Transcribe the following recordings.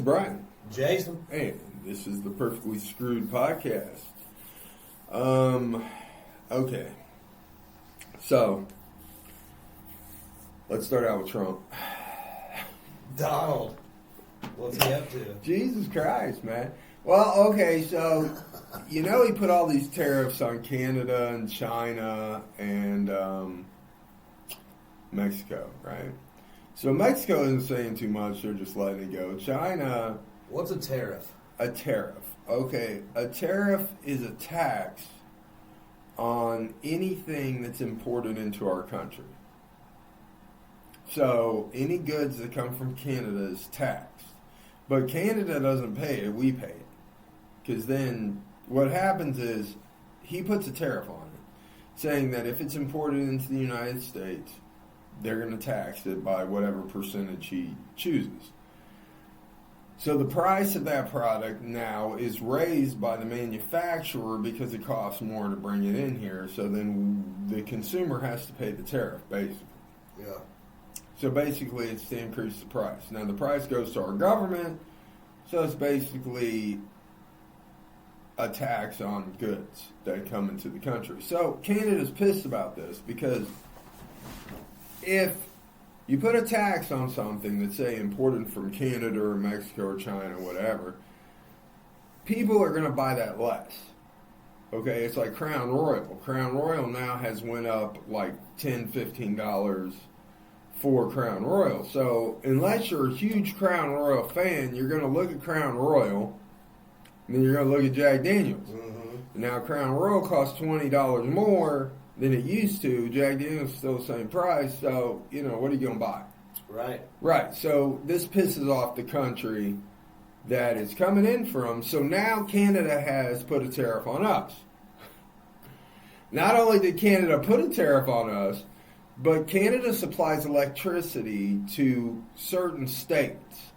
Brian. Jason. Hey, this is the Perfectly Screwed podcast. Okay. So, let's start out with Trump. Donald. What's he up to? Jesus Christ, man. Well, okay, so, he put all these tariffs on Canada and China and Mexico, right? So Mexico isn't saying too much, they're just letting it go. China... What's a tariff? A tariff. Okay, a tariff is a tax on anything that's imported into our country. So any goods that come from Canada is taxed. But Canada doesn't pay it, we pay it. Because then what happens is he puts a tariff on it, saying that if it's imported into the United States, they're going to tax it by whatever percentage he chooses. So the price of that product now is raised by the manufacturer because it costs more to bring it in here. So then the consumer has to pay the tariff, basically. Yeah. So basically it's to increase the price. Now the price goes to our government, so it's basically a tax on goods that come into the country. So Canada's pissed about this because if you put a tax on something that's, say, imported from Canada or Mexico or China, whatever, people are going to buy that less. Okay, it's like Crown Royal. Crown Royal now has went up like $10, $15 for Crown Royal. So unless you're a huge Crown Royal fan, you're going to look at Crown Royal, and then you're going to look at Jack Daniels. Mm-hmm. Now Crown Royal costs $20 more than it used to. Jack Daniels is still the same price, so, what are you going to buy? Right. Right, so this pisses off the country that it's coming in from, so now Canada has put a tariff on us. Not only did Canada put a tariff on us, but Canada supplies electricity to certain states.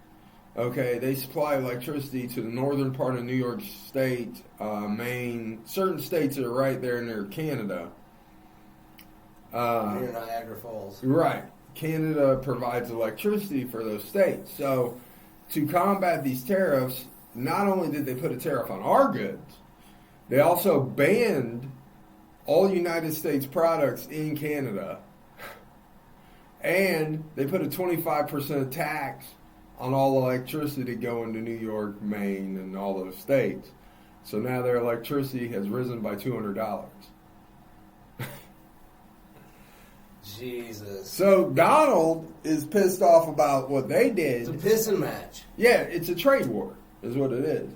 Okay, they supply electricity to the northern part of New York State, Maine, certain states that are right there near Canada. Near Niagara Falls. Right. Canada provides electricity for those states. So to combat these tariffs, not only did they put a tariff on our goods, they also banned all United States products in Canada. And they put a 25% tax on all electricity going to New York, Maine, and all those states. So now their electricity has risen by $200. Jesus. So Donald is pissed off about what they did. It's a pissing match. Yeah, it's a trade war, is what it is.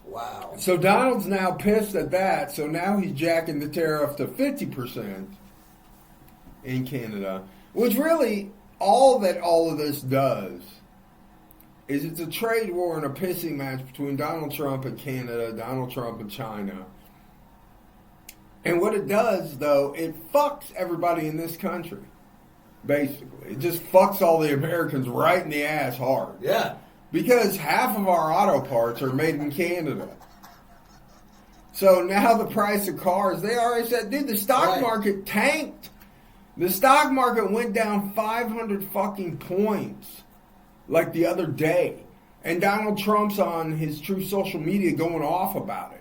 Wow. So Donald's now pissed at that, so now he's jacking the tariff to 50% in Canada, which really, all of this does is it's a trade war and a pissing match between Donald Trump and Canada, Donald Trump and China. And what it does, though, it fucks everybody in this country, basically. It just fucks all the Americans right in the ass hard. Yeah. Because half of our auto parts are made in Canada. So now the price of cars, they already said, dude, the stock market tanked. The stock market went down 500 fucking points like the other day. And Donald Trump's on his true social media going off about it.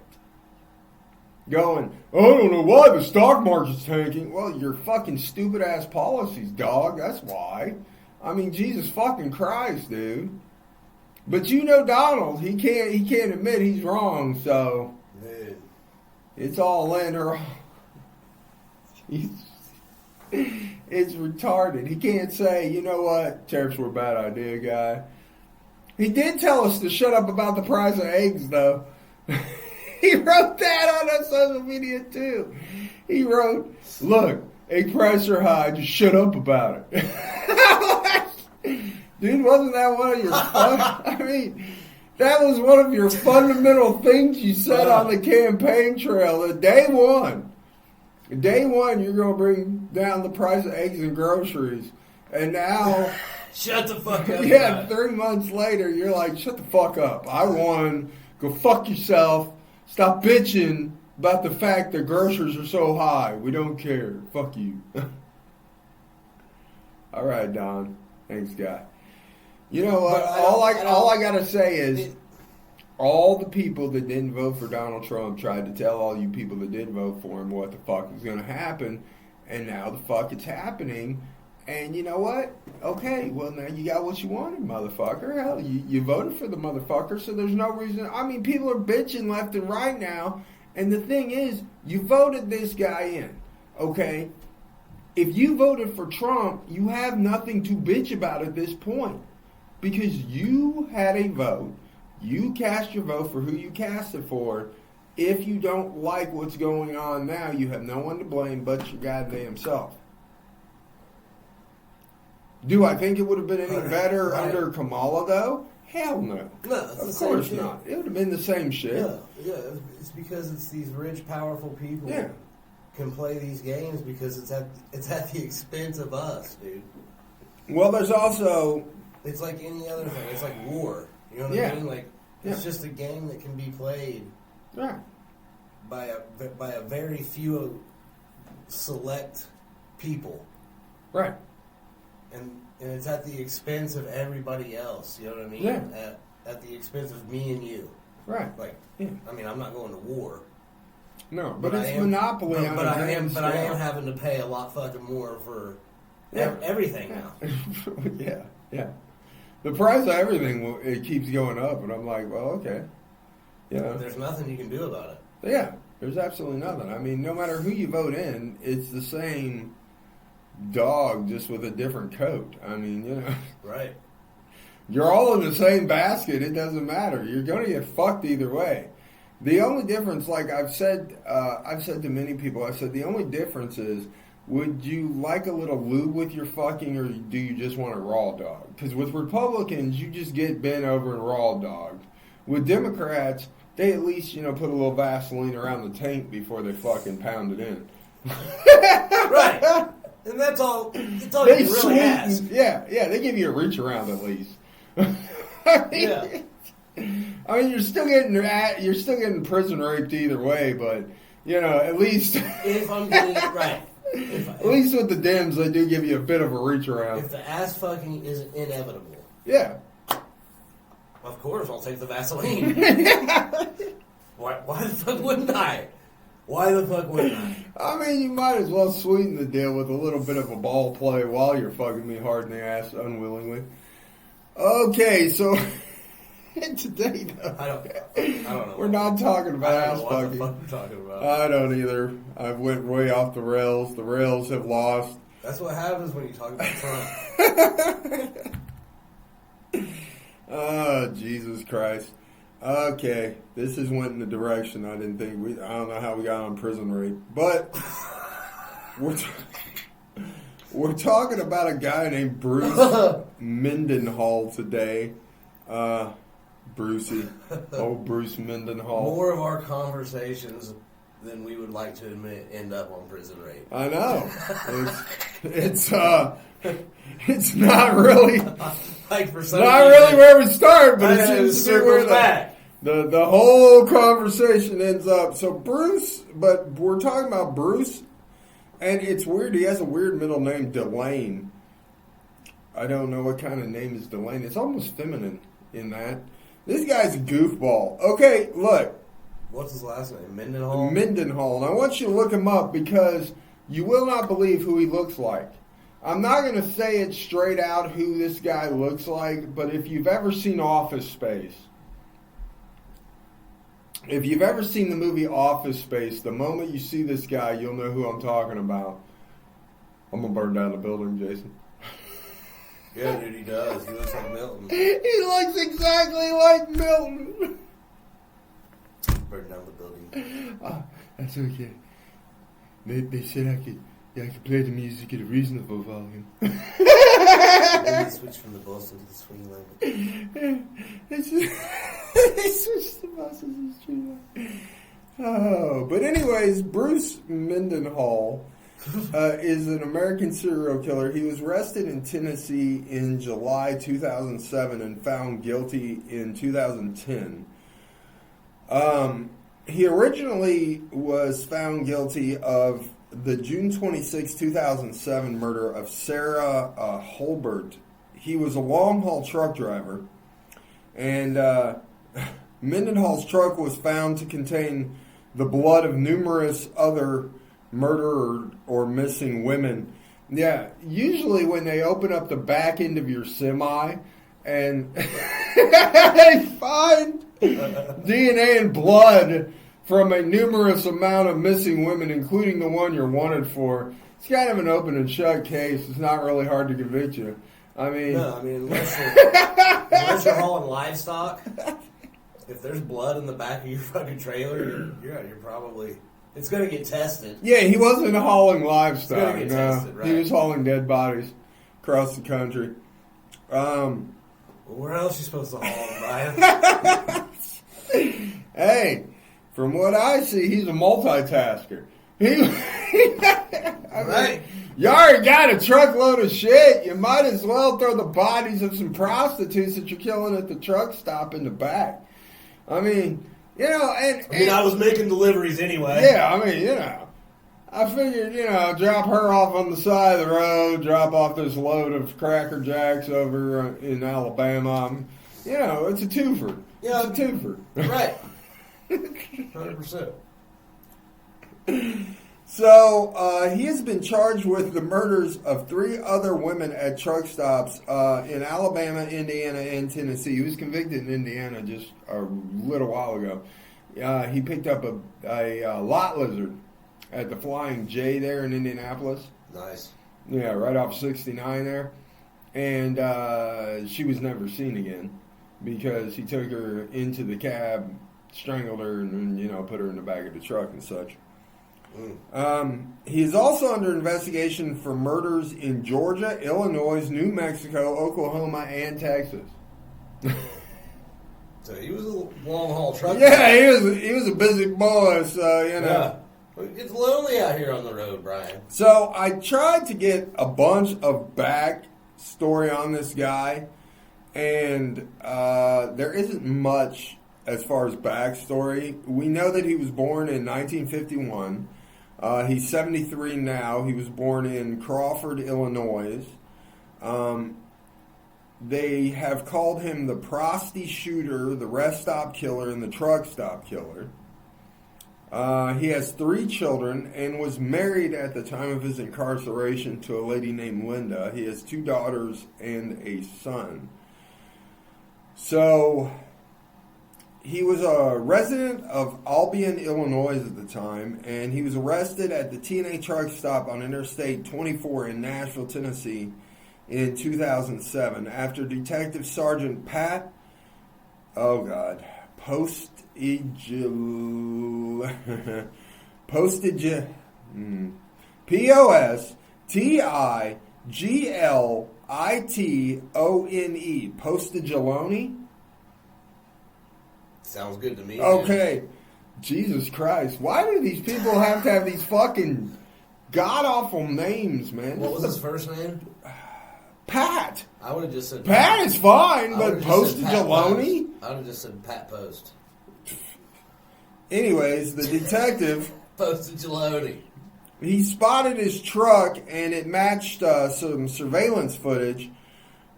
Going, I don't know why the stock market's tanking. Well, your fucking stupid ass policies, dog. That's why. I mean, Jesus fucking Christ, dude. But Donald, he can't admit he's wrong, so dude, it's all in or it's retarded. He can't say, you know what, tariffs were a bad idea, guy. He did tell us to shut up about the price of eggs, though. He wrote that on our social media, too. He wrote, look, egg prices are high, just shut up about it. Dude, wasn't that one of your that was one of your fundamental things you said on the campaign trail. Day one, you're going to bring down the price of eggs and groceries. And now... Shut the fuck up. Yeah, 3 months later, you're like, shut the fuck up. I won. Go fuck yourself. Stop bitching about the fact that groceries are so high. We don't care. Fuck you. All right, Don. Thanks, guy. You know what? All I gotta say is, all the people that didn't vote for Donald Trump tried to tell all you people that did vote for him what the fuck was going to happen, and now the fuck it's happening. And you know what? Okay, well now you got what you wanted, motherfucker. Hell, you voted for the motherfucker, so there's no reason. I mean, people are bitching left and right now, and the thing is, you voted this guy in, okay? If you voted for Trump, you have nothing to bitch about at this point, because you had a vote. You cast your vote for who you cast it for. If you don't like what's going on now, you have no one to blame but your goddamn self. Do I think it would have been any better under Kamala, though? Hell no. No, it's of the same course shit. not. It would have been the same shit. Yeah, it's because it's these rich, powerful people can play these games because it's at the expense of us, dude. Well, there's also... It's like any other thing. It's like war. You know what I mean? Like, it's just a game that can be played by a very few select people. Right. And it's at the expense of everybody else. You know what I mean? Yeah. At the expense of me and you. Right. Like, I mean, I'm not going to war. No, but it's monopoly on but a I grand am. But I am scale. having to pay a lot fucking more for everything now. Yeah. The price of everything, it keeps going up, and I'm like, well, okay. Yeah. There's nothing you can do about it. Yeah, there's absolutely nothing. I mean, no matter who you vote in, it's the same dog, just with a different coat. I mean, you know. Right. You're all in the same basket. It doesn't matter. You're going to get fucked either way. The only difference, like I've said to many people, I said the only difference is, would you like a little lube with your fucking, or do you just want a raw dog? Because with Republicans, you just get bent over and raw dogged. With Democrats, they at least, put a little Vaseline around the taint before they fucking pound it in. Right. And that's all you can really ask. Yeah, they give you a reach around at least. I mean, you're still getting prison raped either way, but at least if I'm getting it right. At least with the Dems, they do give you a bit of a reach around. If the ass fucking is inevitable, of course I'll take the Vaseline. Why the fuck wouldn't I? Why the fuck wouldn't I? I mean, you might as well sweeten the deal with a little bit of a ball play while you're fucking me hard in the ass unwillingly. Okay, so today, though, I don't know. We're not talking about ass fucking. What the fuck we're talking about? I don't either. I went way off the rails. The rails have lost. That's what happens when you talk about Trump. Oh, Jesus Christ. Okay, this has went in the direction I didn't think I don't know how we got on prison rape, but we're talking about a guy named Bruce Mendenhall today. Brucey. Oh, Bruce Mendenhall. More of our conversations than we would like to admit end up on prison rape. I know. It's not really like for some not really where we start, but it seems to be where back. The whole conversation ends up. So Bruce, but we're talking about Bruce, and it's weird. He has a weird middle name, Delane. I don't know what kind of name is Delane. It's almost feminine in that. This guy's a goofball. Okay, look. What's his last name? Mendenhall? Mendenhall. And I want you to look him up because you will not believe who he looks like. I'm not going to say it straight out who this guy looks like, but if you've ever seen Office Space, if you've ever seen the movie Office Space, the moment you see this guy, you'll know who I'm talking about. I'm going to burn down the building, Jason. Yeah, dude, he does. He looks like Milton. He looks exactly like Milton. Burn down the building. That's okay. They said I could play the music at a reasonable volume. Maybe switch from the boss to the swing line. They switched the bosses to the swing line. Oh, but anyways, Bruce Mendenhall is an American serial killer. He was arrested in Tennessee in July 2007 and found guilty in 2010. He originally was found guilty of the June 26, 2007 murder of Sarah Holbert he was a long-haul truck driver, and Mendenhall's truck was found to contain the blood of numerous other murdered or missing women. Yeah, usually when they open up the back end of your semi and they find DNA and blood from a numerous amount of missing women, including the one you're wanted for, it's kind of an open and shut case. It's not really hard to convict you. I mean... No, I mean, unless you're hauling livestock, if there's blood in the back of your fucking trailer, you're probably... It's going to get tested. Yeah, he wasn't hauling livestock. It's going to get tested, right? He was hauling dead bodies across the country. Well, where else are you supposed to haul them, Brian? Hey, from what I see, he's a multitasker. Right. You already got a truckload of shit. You might as well throw the bodies of some prostitutes that you're killing at the truck stop in the back. I mean... You know, I was making deliveries anyway. Yeah, I mean, I figured, drop her off on the side of the road, drop off this load of Cracker Jacks over in Alabama. It's a twofer. Yeah, it's a twofer. Right. 100%. So, he has been charged with the murders of 3 other women at truck stops in Alabama, Indiana, and Tennessee. He was convicted in Indiana just a little while ago. He picked up a lot lizard at the Flying J there in Indianapolis. Nice. Yeah, right off 69 there. And she was never seen again because he took her into the cab, strangled her, and put her in the back of the truck and such. He is also under investigation for murders in Georgia, Illinois, New Mexico, Oklahoma, and Texas. So he was a long haul truck. Yeah, he was a busy boy. So Yeah. It's lonely out here on the road, Brian. So I tried to get a bunch of back story on this guy, and there isn't much as far as backstory. We know that he was born in 1951. He's 73 now. He was born in Crawford, Illinois. They have called him the prosty shooter, the rest stop killer, and the truck stop killer. He has 3 children and was married at the time of his incarceration to a lady named Linda. He has 2 daughters and a son. So... he was a resident of Albion, Illinois at the time, and he was arrested at the T&A truck stop on Interstate 24 in Nashville, Tennessee in 2007 after Detective Sergeant Pat, Postiglitone, Postiglitone. Sounds good to me. Okay. Man. Jesus Christ. Why do these people have to have these fucking god-awful names, man? What was his first name? Pat. I would have just said... Pat is fine, but Postiglitone? I would have just said Pat Post. Anyways, the detective... Postiglitone. He spotted his truck, and it matched some surveillance footage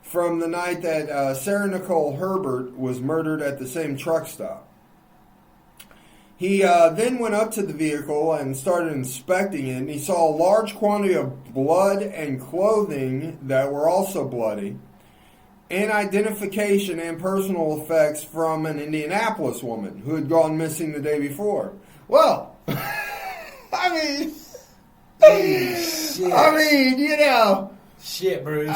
from the night that Sarah Nicole Herbert was murdered at the same truck stop. He then went up to the vehicle and started inspecting it, and he saw a large quantity of blood and clothing that were also bloody, and identification and personal effects from an Indianapolis woman who had gone missing the day before. Well, I mean, Shit, Bruce.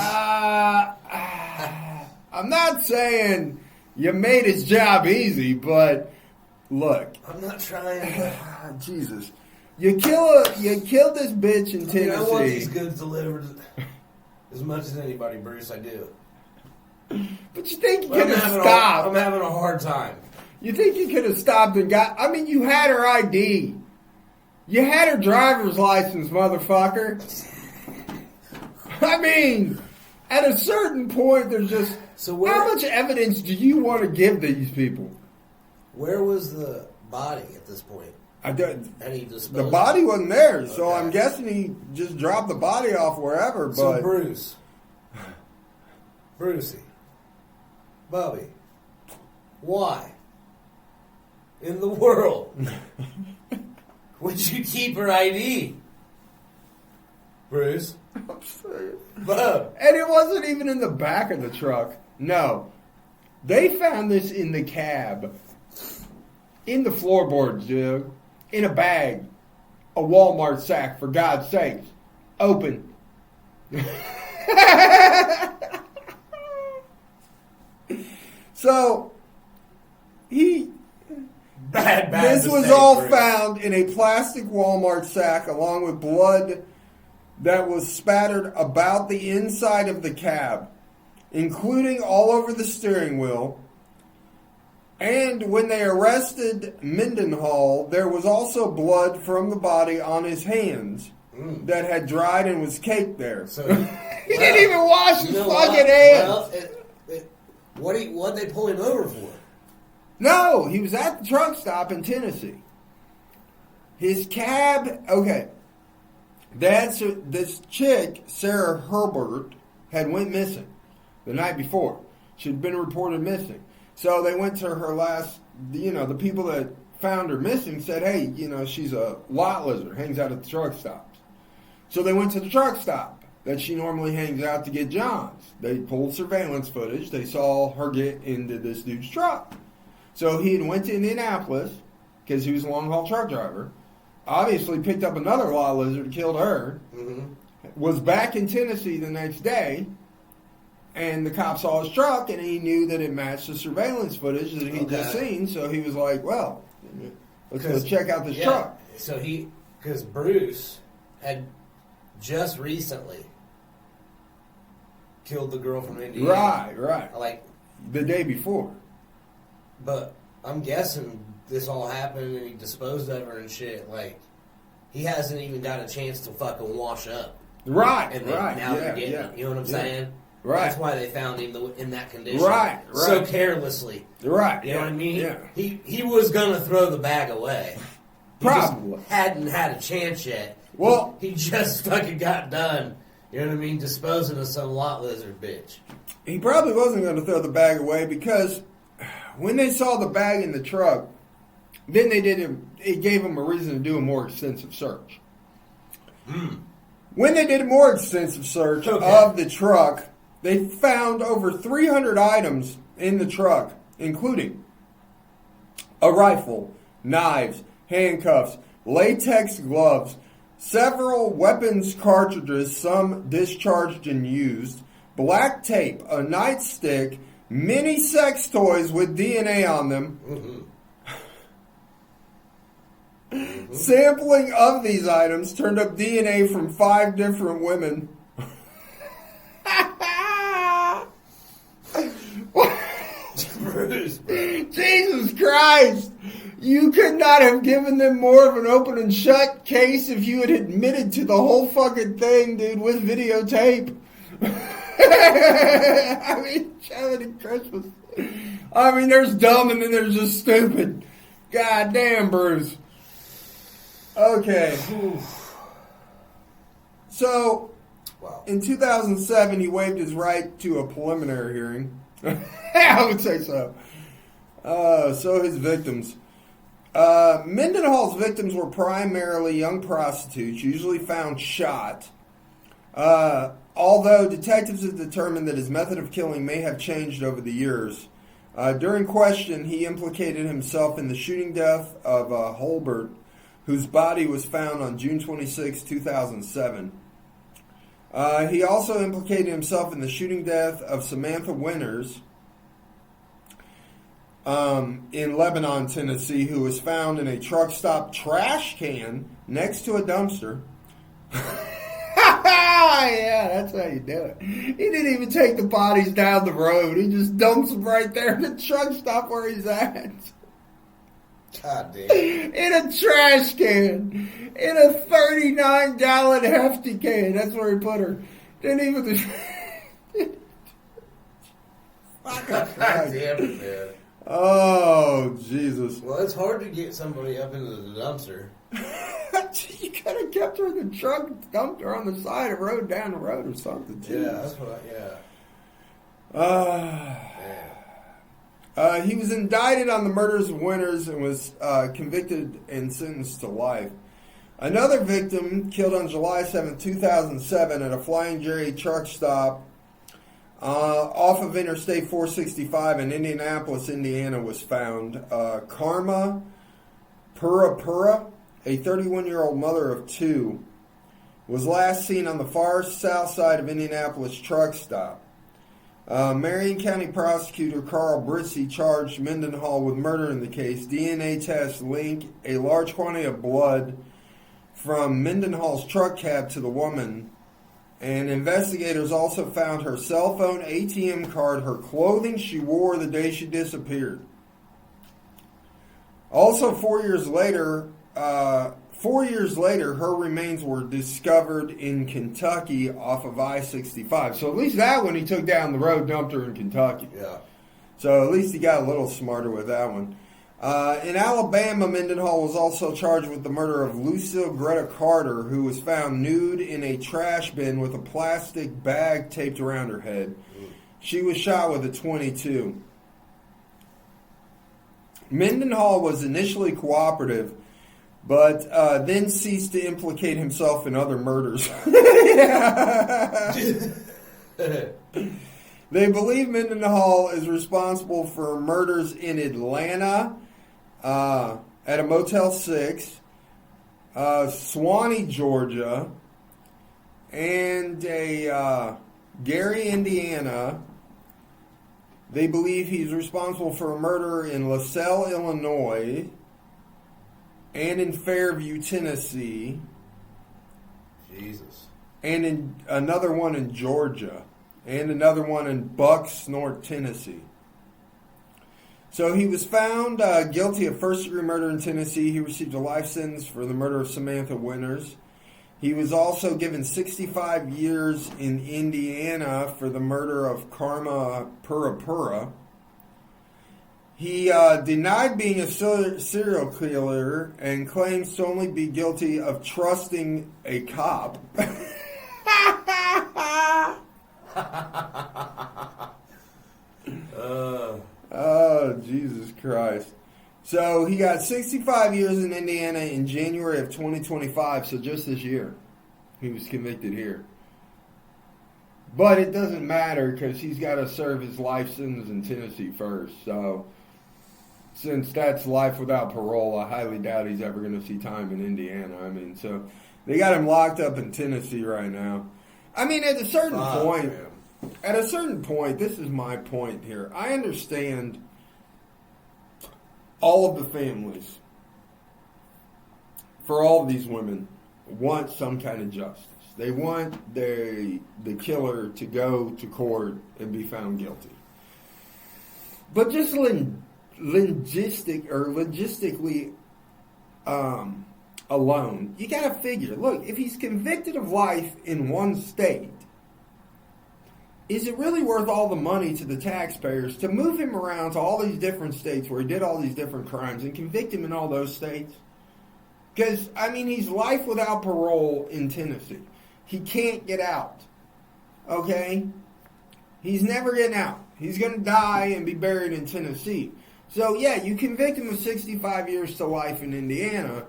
I'm not saying you made his job easy, but look. I'm not trying. Jesus. You killed this bitch in Tennessee. I want these goods delivered as much as anybody, Bruce. I do. But you think you could have stopped? I'm having a hard time. You think you could have stopped and got... I mean, you had her ID. You had her driver's license, motherfucker. I mean, at a certain point, there's just... how much evidence do you want to give these people? Where was the body at this point? The body wasn't there, so okay. I'm guessing he just dropped the body off wherever. But Bruce, Brucey, Bubby, why in the world would you keep her ID? Bruce? I'm saying. Bub. And it wasn't even in the back of the truck. No. They found this in the cab. In the floorboards, dude. In a bag. A Walmart sack, for God's sakes. Open. So, this was all found in a plastic Walmart sack along with blood that was spattered about the inside of the cab, including all over the steering wheel. And when they arrested Mendenhall, there was also blood from the body on his hands that had dried and was caked there. So he didn't even wash his fucking hands. Well, what'd they pull him over for? No, he was at the truck stop in Tennessee. His cab, okay. This chick, Sarah Herbert, had went missing the night before. She'd been reported missing. So they went to her last, the people that found her missing said, hey, she's a lot lizard, hangs out at the truck stops. So they went to the truck stop that she normally hangs out to get Johns. They pulled surveillance footage. They saw her get into this dude's truck. So he went to Indianapolis because he was a long-haul truck driver. Obviously picked up another lot lizard, killed her. Mm-hmm. Was back in Tennessee the next day. And the cop saw his truck, and he knew that it matched the surveillance footage that he'd just seen. So he was like, well, let's go check out this truck. So because Bruce had just recently killed the girl from Indiana. Right. Like the day before. But I'm guessing this all happened and he disposed of her and shit. Like, he hasn't even got a chance to fucking wash up. Right, and right. Now they're getting it. You know what I'm saying? Right. That's why they found him in that condition. Right. So carelessly. Right. You know what I mean? Yeah. He was going to throw the bag away. He Probably. just hadn't had a chance yet. Well, he just fucking got done. You know what I mean? Disposing of some lot lizard bitch. He probably wasn't going to throw the bag away because when they saw the bag in the truck, then it gave them a reason to do a more extensive search. When they did a more extensive search of the truck, they found over 300 items in the truck, including a rifle, knives, handcuffs, latex gloves, several weapons cartridges, some discharged and used, black tape, a nightstick, many sex toys with DNA on them. Sampling of these items turned up DNA from 5 different women. Jesus Christ! You could not have given them more of an open and shut case if you had admitted to the whole fucking thing, dude, with videotape. I mean, Charity Christmas. I mean, there's dumb and then there's just stupid. God damn, Bruce. Okay. So, in 2007, he waived his right to a preliminary hearing. I would say so. So his victims. Mendenhall's victims were primarily young prostitutes, usually found shot. Although detectives have determined that his method of killing may have changed over the years. During question, he implicated himself in the shooting death of Holbert, whose body was found on June 26, 2007. He also implicated himself in the shooting death of Samantha Winters in Lebanon, Tennessee, who was found in a truck stop trash can next to a dumpster. Yeah, that's how you do it. He didn't even take the bodies down the road. He just dumps them right there in the truck stop where he's at. God damn. In a trash can. In a 39-gallon hefty can. That's where he put her. Didn't even... God damn it, man. Oh, Jesus. Well, it's hard to get somebody up into the dumpster. You could have kept her in the truck, dumped her on the side of the road, down the road or something. Yeah, that's what He was indicted on the murders of Winters and was convicted and sentenced to life. Another victim killed on July 7, 2007 at a Flying J truck stop off of Interstate 465 in Indianapolis, Indiana, was found. Karma Pura, a 31-year-old mother of two, was last seen on the far south side of Indianapolis truck stop. Marion County prosecutor Carl Britzy charged Mendenhall with murder in the case. DNA tests link a large quantity of blood from Mendenhall's truck cab to the woman, and investigators also found her cell phone, ATM card, her clothing she wore the day she disappeared. Also, 4 years later, her remains were discovered in Kentucky off of I-65. So at least that one he took down the road, dumped her in Kentucky. Yeah. So at least he got a little smarter with that one. In Alabama, Mendenhall was also charged with the murder of Lucille Greta Carter, who was found nude in a trash bin with a plastic bag taped around her head. She was shot with a .22. Mendenhall was initially cooperative, but then ceased to implicate himself in other murders. They believe Mendenhall is responsible for murders in Atlanta, at a Motel 6, Swanee, Georgia, and a Gary, Indiana. They believe he's responsible for a murder in LaSalle, Illinois, and in Fairview, Tennessee. Jesus. And in another one in Georgia. And another one in Bucks, North Tennessee. So he was found guilty of first-degree murder in Tennessee. He received a life sentence for the murder of Samantha Winters. He was also given 65 years in Indiana for the murder of Karma Pura. He denied being a serial killer and claims to only be guilty of trusting a cop. Oh, Jesus Christ. So he got 65 years in Indiana in January of 2025, so just this year. He was convicted here. But it doesn't matter because he's got to serve his life sentence in Tennessee first. So since that's life without parole, I highly doubt he's ever going to see time in Indiana. I mean, so they got him locked up in Tennessee right now. I mean, at a certain point... Man. At a certain point, this is my point here. I understand all of the families for all of these women want some kind of justice. They want the killer to go to court and be found guilty. But just logistically alone, you got to figure, look, if he's convicted of life in one state, is it really worth all the money to the taxpayers to move him around to all these different states where he did all these different crimes and convict him in all those states? Because, I mean, he's life without parole in Tennessee. He can't get out. Okay? He's never getting out. He's going to die and be buried in Tennessee. So, yeah, you convict him of 65 years to life in Indiana.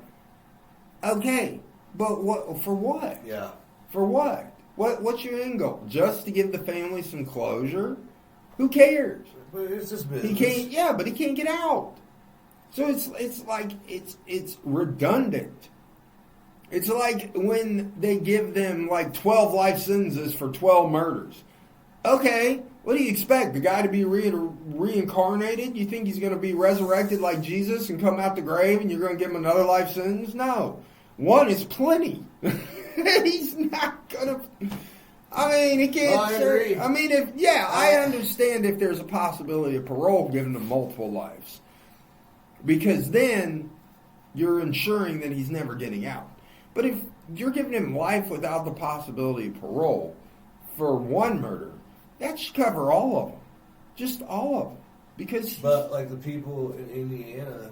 Okay. But what for what? Yeah. For what? What's your end goal? Just to give the family some closure? Who cares? But it's just business. He can't. Yeah, but he can't get out. So it's like it's redundant. It's like when they give them like 12 life sentences for 12 murders. Okay, what do you expect? The guy to be reincarnated? You think he's going to be resurrected like Jesus and come out the grave and you're going to give him another life sentence? No. One is plenty. He's not gonna. I mean, he can't. I agree. I mean, I understand if there's a possibility of parole giving him multiple lives, because then you're ensuring that he's never getting out. But if you're giving him life without the possibility of parole for one murder, that should cover all of them, just all of them, because. But like the people in Indiana.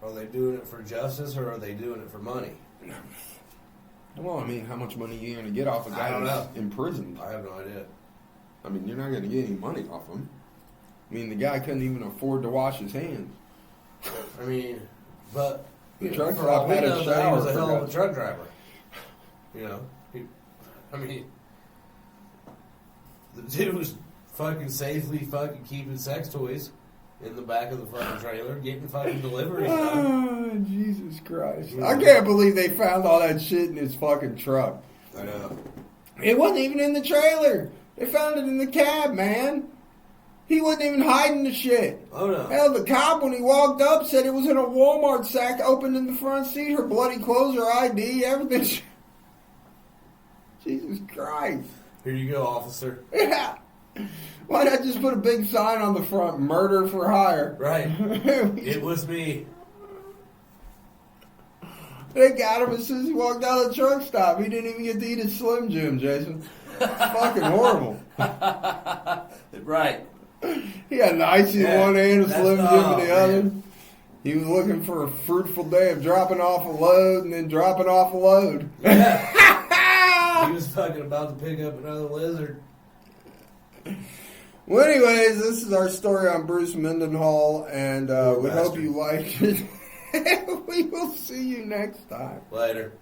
Are they doing it for justice or are they doing it for money? Well, I mean, how much money are you going to get off a guy who's imprisoned? I have no idea. I mean, you're not going to get any money off him. I mean, the guy couldn't even afford to wash his hands. I mean, but the truck for all we had know, a that he shower. was a hell of a truck driver. The dude was fucking safely fucking keeping sex toys in the back of the fucking trailer, getting fucking deliveries done. Oh, Jesus Christ. I can't believe they found all that shit in his fucking truck. I know. It wasn't even in the trailer. They found it in the cab, man. He wasn't even hiding the shit. Oh, no. Hell, the cop, when he walked up, said it was in a Walmart sack opened in the front seat. Her bloody clothes, her ID, everything. Jesus Christ. Here you go, officer. Yeah. Why not just put a big sign on the front, murder for hire? Right. It was me. They got him as soon as he walked out of the truck stop. He didn't even get to eat his Slim Jim, Jason. It's fucking horrible. Right. He had an icy in one hand, a Slim Jim in the other. Man. He was looking for a fruitful day of dropping off a load and then dropping off a load. Yeah. He was fucking about to pick up another lizard. Well, anyways, this is our story on Bruce Mendenhall, and we bastard. hope you liked it. We will see you next time. Later.